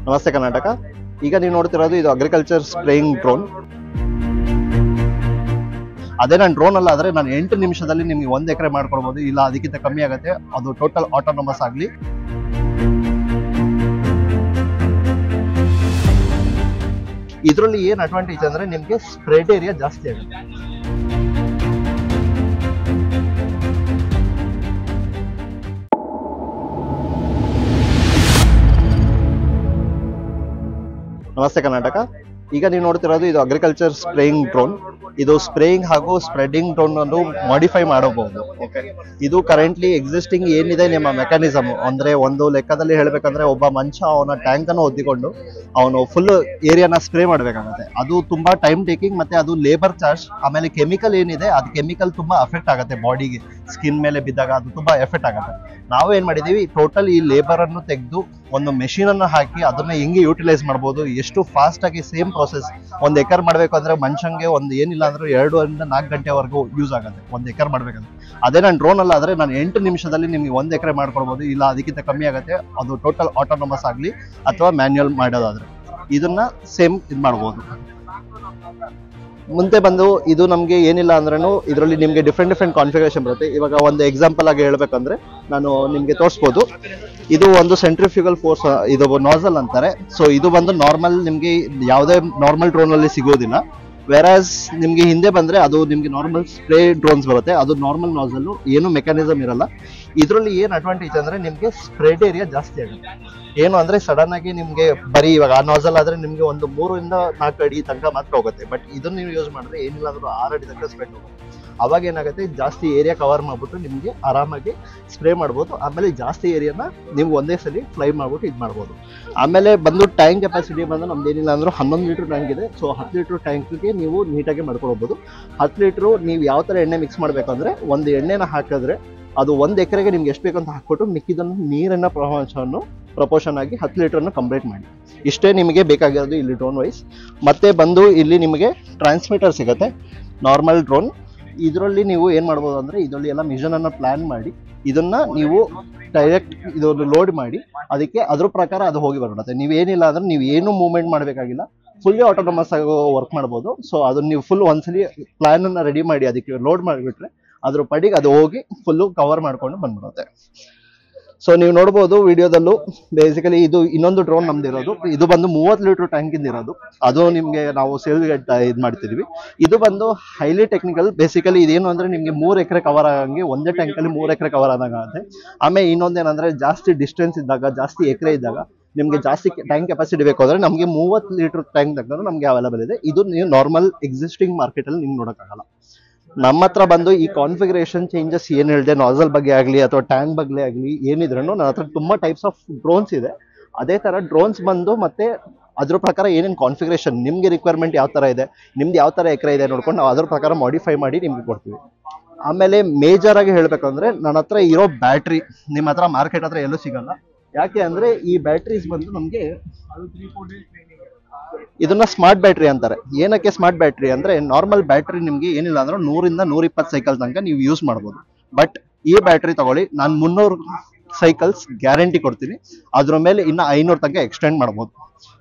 ನಮಸ್ತೆ ಕರ್ನಾಟಕ. ಈಗ ನೀವು ನೋಡ್ತಿರೋದು ಇದು ಅಗ್ರಿಕಲ್ಚರ್ ಸ್ಪ್ರೇಯಿಂಗ್ ಡ್ರೋನ್. ಅದೇ ನಾನು ಡ್ರೋನ್ ಅಲ್ಲ ಆದರೆ ನಾನು 8 ನಿಮಿಷದಲ್ಲಿ ನಿಮಗೆ 1 ಎಕರೆ ಮಾಡ್ಕೊಳ್ಬೋದು, ಇಲ್ಲ ಅದಕ್ಕಿಂತ ಕಮ್ಮಿ ಆಗುತ್ತೆ. ಅದು ಟೋಟಲ್ ಆಟೋನಮಸ್ ಆಗಲಿ. ಇದರಲ್ಲಿ ಏನು ಅಡ್ವಾಂಟೇಜ್ ಅಂದ್ರೆ ನಿಮಗೆ ಸ್ಪ್ರೆಡ್ ಏರಿಯಾ ಜಾಸ್ತಿ ಆಗುತ್ತೆ. ನಮಸ್ತೆ ಕರ್ನಾಟಕ. ಈಗ ನೀವು ನೋಡ್ತಿರೋದು ಇದು ಅಗ್ರಿಕಲ್ಚರ್ ಸ್ಪ್ರೇಯಿಂಗ್ ಡ್ರೋನ್. ಇದು ಸ್ಪ್ರೇಯಿಂಗ್ ಹಾಗೂ ಸ್ಪ್ರೆಡಿಂಗ್ ಡ್ರೋನ್ ಅನ್ನು ಮಾಡಿಫೈ ಮಾಡಬಹುದು. ಇದು ಕರೆಂಟ್ಲಿ ಎಕ್ಸಿಸ್ಟಿಂಗ್ ಏನಿದೆ ನಿಮ್ಮ ಮೆಕ್ಯಾನಿಸಮ್ ಅಂದ್ರೆ, ಒಂದು ಲೆಕ್ಕದಲ್ಲಿ ಹೇಳ್ಬೇಕಂದ್ರೆ ಒಬ್ಬ ಮನುಷ್ಯ ಅವನ ಟ್ಯಾಂಕ್ ಅನ್ನು ಹೊದ್ದಿಕೊಂಡು ಅವನು ಫುಲ್ ಏರಿಯಾನ ಸ್ಪ್ರೇ ಮಾಡಬೇಕಾಗುತ್ತೆ. ಅದು ತುಂಬಾ ಟೈಮ್ ಟೇಕಿಂಗ್, ಮತ್ತೆ ಅದು ಲೇಬರ್ ಚಾರ್ಜ್. ಆಮೇಲೆ ಕೆಮಿಕಲ್ ಏನಿದೆ ಅದು ಕೆಮಿಕಲ್ ತುಂಬಾ ಅಫೆಕ್ಟ್ ಆಗುತ್ತೆ ಬಾಡಿಗೆ, ಸ್ಕಿನ್ ಮೇಲೆ ಬಿದ್ದಾಗ ಅದು ತುಂಬಾ ಎಫೆಕ್ಟ್ ಆಗುತ್ತೆ. ನಾವು ಏನ್ ಮಾಡಿದೀವಿ, ಟೋಟಲ್ ಈ ಲೇಬರ್ ಅನ್ನು ತೆಗೆದು ಒಂದು ಮೆಷಿನ್ ಅನ್ನು ಹಾಕಿ ಅದನ್ನ ಹೆಂಗೆ ಯೂಟಿಲೈಸ್ ಮಾಡ್ಬೋದು, ಎಷ್ಟು ಫಾಸ್ಟ್ ಆಗಿ ಸೇಮ್ ಪ್ರೋಸೆಸ್ 1 ಎಕರ್ ಮಾಡ್ಬೇಕು ಅಂದ್ರೆ ಮನುಷ್ಯಂಗೆ ಒಂದು ಏನಿಲ್ಲ ಅಂದ್ರೆ 2 ರಿಂದ 4 ಗಂಟೆವರೆಗೂ ಯೂಸ್ ಆಗುತ್ತೆ 1 ಎಕರ್ ಮಾಡ್ಬೇಕಂದ್ರೆ. ಅದೇ ನಾನು ಡ್ರೋನ್ ಅಲ್ಲ ಆದರೆ ನಾನು 8 ನಿಮಿಷದಲ್ಲಿ ನಿಮಗೆ 1 ಎಕರೆ ಮಾಡ್ಕೊಳ್ಬೋದು, ಇಲ್ಲ ಅದಕ್ಕಿಂತ ಕಮ್ಮಿ ಆಗುತ್ತೆ. ಅದು ಟೋಟಲ್ ಆಟೋನಮಸ್ ಆಗಲಿ ಅಥವಾ ಮ್ಯಾನ್ಯುಯಲ್ ಮಾಡೋದಾದ್ರೆ ಇದನ್ನ ಸೇಮ್ ಇದು ಮಾಡ್ಬೋದು. ಮುಂದೆ ಬಂದು ಇದು ನಮಗೆ ಏನಿಲ್ಲ ಅಂದ್ರೂ ಇದರಲ್ಲಿ ನಿಮಗೆ ಡಿಫ್ರೆಂಟ್ ಕಾನ್ಫಿಗರೇಷನ್ ಬರುತ್ತೆ. ಇವಾಗ ಒಂದು ಎಕ್ಸಾಂಪಲ್ ಆಗಿ ಹೇಳ್ಬೇಕಂದ್ರೆ ನಾನು ನಿಮಗೆ ತೋರಿಸ್ಬೋದು. ಇದು ಒಂದು ಸೆಂಟ್ರಿಫ್ಯೂಗಲ್ ಫೋರ್ಸ್, ಇದು ನಾಸಲ್ ಅಂತಾರೆ. ಸೊ ಇದು ಬಂದು ನಾರ್ಮಲ್ ನಿಮಗೆ ಯಾವುದೇ ನಾರ್ಮಲ್ ಡ್ರೋನ್ ಅಲ್ಲಿ ಸಿಗೋದಿಲ್ಲ. ವೆರಾಸ್ ನಿಮಗೆ ಹಿಂದೆ ಬಂದ್ರೆ ಅದು ನಿಮಗೆ ನಾರ್ಮಲ್ ಸ್ಪ್ರೇ ಡ್ರೋನ್ಸ್ ಬರುತ್ತೆ, ಅದು ನಾರ್ಮಲ್ ನಾಸಲ್, ಏನು ಮೆಕ್ಯಾನಿಸಮ್ ಇರಲ್ಲ. ಇದರಲ್ಲಿ ಏನು ಅಡ್ವಾಂಟೇಜ್ ಅಂದ್ರೆ ನಿಮಗೆ ಸ್ಪ್ರೆಡ್ ಏರಿಯಾ ಜಾಸ್ತಿ ಆಗುತ್ತೆ. ಏನು ಅಂದ್ರೆ ಸಡನ್ ಆಗಿ ನಿಮಗೆ ಬರೀ ಇವಾಗ ಆ ನಾಸಲ್ ಆದ್ರೆ ನಿಮಗೆ ಒಂದು 3 ರಿಂದ 4 ಅಡಿ ತನಕ ಮಾತ್ರ ಹೋಗುತ್ತೆ. ಬಟ್ ಇದನ್ನ ನೀವು ಯೂಸ್ ಮಾಡಿದ್ರೆ ಏನಿಲ್ಲ ಅಂದ್ರೂ 6 ಅಡಿ ತನಕ ಸ್ಪ್ರೆಡ್ ಹೋಗುತ್ತೆ. ಅವಾಗ ಏನಾಗುತ್ತೆ, ಜಾಸ್ತಿ ಏರಿಯಾ ಕವರ್ ಮಾಡ್ಬಿಟ್ಟು ನಿಮಗೆ ಆರಾಮಾಗಿ ಸ್ಪ್ರೇ ಮಾಡ್ಬೋದು. ಆಮೇಲೆ ಜಾಸ್ತಿ ಏರಿಯಾನ ನೀವು ಒಂದೇ ಸಲ ಫ್ಲೈ ಮಾಡ್ಬಿಟ್ಟು ಇದು ಮಾಡ್ಬೋದು. ಆಮೇಲೆ ಬಂದು ಟ್ಯಾಂಕ್ ಕೆಪಾಸಿಟಿ ಬಂದು ನಮ್ದು ಏನಿಲ್ಲ ಅಂದ್ರೂ 11 ಲೀಟರ್ ಟ್ಯಾಂಕ್ ಇದೆ. ಸೊ 10 ಲೀಟರ್ ಟ್ಯಾಂಕ್ಗೆ ನೀವು ನೀಟಾಗಿ ಮಾಡ್ಕೊಳ್ಬೋದು. 10 ಲೀಟ್ರು ನೀವು ಯಾವ ಥರ ಎಣ್ಣೆ ಮಿಕ್ಸ್ ಮಾಡಬೇಕಂದ್ರೆ, ಒಂದು ಎಣ್ಣೆನ ಹಾಕಿದ್ರೆ ಅದು 1 ಎಕರೆಗೆ ನಿಮ್ಗೆ ಎಷ್ಟು ಬೇಕಂತ ಹಾಕ್ಬಿಟ್ಟು ಮಿಕ್ಕಿದನ್ನು ನೀರಿನ ಪ್ರಪೋರ್ಷನ್ ಆಗಿ 10 ಲೀಟರ್ನ ಕಂಪ್ಲೀಟ್ ಮಾಡಿ. ಇಷ್ಟೇ ನಿಮಗೆ ಬೇಕಾಗಿರೋದು ಇಲ್ಲಿ ಡ್ರೋನ್ ವೈಸ್. ಮತ್ತೆ ಬಂದು ಇಲ್ಲಿ ನಿಮಗೆ ಟ್ರಾನ್ಸ್ಮಿಟರ್ ಸಿಗುತ್ತೆ ನಾರ್ಮಲ್ ಡ್ರೋನ್. ಇದರಲ್ಲಿ ನೀವು ಏನು ಮಾಡ್ಬೋದು ಅಂದರೆ, ಇದರಲ್ಲಿ ಎಲ್ಲ ಮಿಷನನ್ನು ಪ್ಲ್ಯಾನ್ ಮಾಡಿ ಇದನ್ನ ನೀವು ಡೈರೆಕ್ಟ್ ಇದೊಂದು ಲೋಡ್ ಮಾಡಿ ಅದಕ್ಕೆ ಅದ್ರ ಪ್ರಕಾರ ಅದು ಹೋಗಿ ಬರುತ್ತೆ. ನೀವೇನಿಲ್ಲ ಅಂದ್ರೆ ನೀವು ಏನು ಮೂವ್ಮೆಂಟ್ ಮಾಡಬೇಕಾಗಿಲ್ಲ, ಫುಲ್ಲಿ ಆಟೋನಮಸ್ ಆಗಿ ವರ್ಕ್ ಮಾಡ್ಬೋದು. ಸೊ ಅದನ್ನ ನೀವು ಫುಲ್ ಒಂದ್ಸಲಿ ಪ್ಲಾನ್ ಅನ್ನ ರೆಡಿ ಮಾಡಿ ಅದಕ್ಕೆ ಲೋಡ್ ಮಾಡಿಬಿಟ್ರೆ ಅದ್ರ ಪಡಿಗೆ ಅದು ಹೋಗಿ ಫುಲ್ಲು ಕವರ್ ಮಾಡ್ಕೊಂಡು ಬಂದ್ಬಿಡುತ್ತೆ. ಸೊ ನೀವು ನೋಡ್ಬೋದು ವಿಡಿಯೋದಲ್ಲೂ ಬೇಸಿಕಲಿ ಇದು ಇನ್ನೊಂದು ಡ್ರೋನ್ ನಮ್ದಿರೋದು. ಇದು ಬಂದು 30 ಲೀಟರ್ ಟ್ಯಾಂಕಿಂದ ಇರೋದು. ಅದು ನಿಮಗೆ ನಾವು ಸೇಲ್ಗೆ ಇದು ಮಾಡ್ತಿದ್ವಿ. ಇದು ಬಂದು ಹೈಲಿ ಟೆಕ್ನಿಕಲ್. ಬೇಸಿಕಲಿ ಇದೇನು ಅಂದ್ರೆ ನಿಮಗೆ 3 ಎಕರೆ ಕವರ್ ಆಗಂಗೆ ಒಂದೇ ಟ್ಯಾಂಕಲ್ಲಿ 3 ಎಕರೆ ಕವರ್ ಆದಂಗೆ. ಆಮೇಲೆ ಇನ್ನೊಂದೇನಂದ್ರೆ ಜಾಸ್ತಿ ಡಿಸ್ಟೆನ್ಸ್ ಇದ್ದಾಗ, ಜಾಸ್ತಿ ಎಕರೆ ಇದ್ದಾಗ ನಿಮಗೆ ಜಾಸ್ತಿ ಟ್ಯಾಂಕ್ ಕೆಪಾಸಿಟಿ ಬೇಕು ಅಂದ್ರೆ ನಮಗೆ 30 ಲೀಟರ್ ಟ್ಯಾಂಕ್ ತಕ್ಕ ನಮಗೆ ಅವೈಲೇಬಲ್ ಇದೆ. ಇದು ನೀವು ನಾರ್ಮಲ್ ಎಕ್ಸಿಸ್ಟಿಂಗ್ ಮಾರ್ಕೆಟಲ್ಲಿ ನಿಮ್ಗೆ ನೋಡೋಕ್ಕಾಗಲ್ಲ. ನಮ್ಮ ಹತ್ರ ಬಂದು ಈ ಕಾನ್ಫಿಗರೇಷನ್ ಚೇಂಜಸ್ ಏನು ಹೇಳಿದೆ, ನಾಸಲ್ ಬಗ್ಗೆ ಆಗಲಿ ಅಥವಾ ಟ್ಯಾಂಕ್ ಬಗ್ಗೆ ಆಗಲಿ ಏನಿದ್ರೂ ನನ್ನ ಹತ್ರ ತುಂಬ ಟೈಪ್ಸ್ ಆಫ್ ಡ್ರೋನ್ಸ್ ಇದೆ. ಅದೇ ಥರ ಡ್ರೋನ್ಸ್ ಬಂದು ಮತ್ತೆ ಅದ್ರ ಪ್ರಕಾರ ಏನೇನು ಕಾನ್ಫಿಗರೇಷನ್ ನಿಮಗೆ ರಿಕ್ವೈರ್ಮೆಂಟ್ ಯಾವ ಥರ ಇದೆ, ನಿಮ್ದು ಯಾವ ಥರ ಎಕರೆ ಇದೆ ನೋಡ್ಕೊಂಡು ನಾವು ಅದ್ರ ಪ್ರಕಾರ ಮಾಡಿಫೈ ಮಾಡಿ ನಿಮ್ಗೆ ಕೊಡ್ತೀವಿ. ಆಮೇಲೆ ಮೇಜರ್ ಆಗಿ ಹೇಳ್ಬೇಕಂದ್ರೆ ನನ್ನ ಹತ್ರ ಇರೋ ಬ್ಯಾಟ್ರಿ ನಿಮ್ಮ ಹತ್ರ ಮಾರ್ಕೆಟ್ ಹತ್ರ ಎಲ್ಲೂ ಸಿಗಲ್ಲ. ಯಾಕೆ ಅಂದರೆ ಈ ಬ್ಯಾಟ್ರೀಸ್ ಬಂದು ನಮಗೆ ಇದನ್ನ ಸ್ಮಾರ್ಟ್ ಬ್ಯಾಟ್ರಿ ಅಂತಾರೆ. ಏನಕ್ಕೆ ಸ್ಮಾರ್ಟ್ ಬ್ಯಾಟ್ರಿ ಅಂದ್ರೆ, ನಾರ್ಮಲ್ ಬ್ಯಾಟ್ರಿ ನಿಮ್ಗೆ ಏನಿಲ್ಲ ಅಂದ್ರೆ 100 ರಿಂದ 120 ಸೈಕಲ್ ತನಕ ನೀವು ಯೂಸ್ ಮಾಡ್ಬೋದು. ಬಟ್ ಈ ಬ್ಯಾಟ್ರಿ ತಗೊಳ್ಳಿ, ನಾನು 300 ಸೈಕಲ್ಸ್ ಗ್ಯಾರಂಟಿ ಕೊಡ್ತೀನಿ. ಅದ್ರ ಮೇಲೆ ಇನ್ನು 500 ತನಕ ಎಕ್ಸ್ಟೆಂಡ್ ಮಾಡ್ಬೋದು.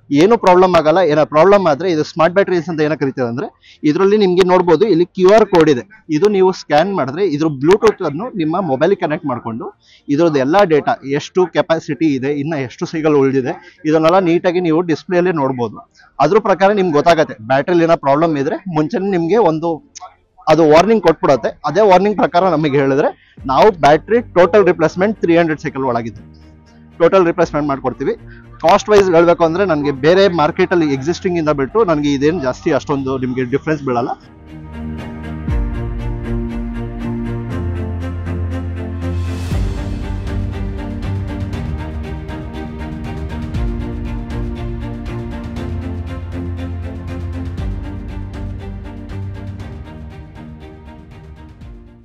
ಏನು ಪ್ರಾಬ್ಲಮ್ ಆಗಲ್ಲ. ಏನೋ ಪ್ರಾಬ್ಲಮ್ ಆದ್ರೆ ಇದು ಸ್ಮಾರ್ಟ್ ಬ್ಯಾಟ್ರೀಸ್ ಅಂತ ಏನಕ್ಕೆ ಕರಿತೀವಿ ಅಂದ್ರೆ, ಇದರಲ್ಲಿ ನಿಮ್ಗೆ ನೋಡ್ಬೋದು ಇಲ್ಲಿ QR ಕೋಡ್ ಇದೆ. ಇದು ನೀವು ಸ್ಕ್ಯಾನ್ ಮಾಡಿದ್ರೆ ಇದ್ರ ಬ್ಲೂಟೂತ್ ಅನ್ನು ನಿಮ್ಮ ಮೊಬೈಲ್ ಕನೆಕ್ಟ್ ಮಾಡ್ಕೊಂಡು ಇದ್ರದ್ದು ಎಲ್ಲಾ ಡೇಟಾ, ಎಷ್ಟು ಕೆಪಾಸಿಟಿ ಇದೆ, ಇನ್ನ ಎಷ್ಟು ಸೈಕಲ್ ಉಳಿದಿದೆ, ಇದನ್ನೆಲ್ಲ ನೀಟಾಗಿ ನೀವು ಡಿಸ್ಪ್ಲೇಲಿ ನೋಡ್ಬೋದು. ಅದ್ರ ಪ್ರಕಾರ ನಿಮ್ಗೆ ಗೊತ್ತಾಗತ್ತೆ ಬ್ಯಾಟ್ರಿಲಿ ಏನೋ ಪ್ರಾಬ್ಲಮ್ ಇದ್ರೆ ಮುಂಚೆನೇ ನಿಮ್ಗೆ ಒಂದು ಅದು ವಾರ್ನಿಂಗ್ ಕೊಟ್ಬಿಡುತ್ತೆ. ಅದೇ ವಾರ್ನಿಂಗ್ ಪ್ರಕಾರ ನಮಗೆ ಹೇಳಿದ್ರೆ ನಾವು ಬ್ಯಾಟ್ರಿ ಟೋಟಲ್ ರಿಪ್ಲೇಸ್ಮೆಂಟ್ 300 ಸೈಕಲ್ ಒಳಗಿದೆ ಟೋಟಲ್ ರಿಪ್ಲೇಸ್ಮೆಂಟ್ ಮಾಡ್ಕೊಡ್ತೀವಿ. ಕಾಸ್ಟ್ ವೈಸ್ ಹೇಳಬೇಕು ಅಂದ್ರೆ ನನಗೆ ಬೇರೆ ಮಾರ್ಕೆಟಲ್ಲಿ ಎಕ್ಸಿಸ್ಟಿಂಗ್ ಇಂದ ಬಿಟ್ಟು ನನಗೆ ಇದೇನು ಜಾಸ್ತಿ ಅಷ್ಟೊಂದು ನಿಮಗೆ ಡಿಫ್ರೆನ್ಸ್ ಬೀಳಲ್ಲ.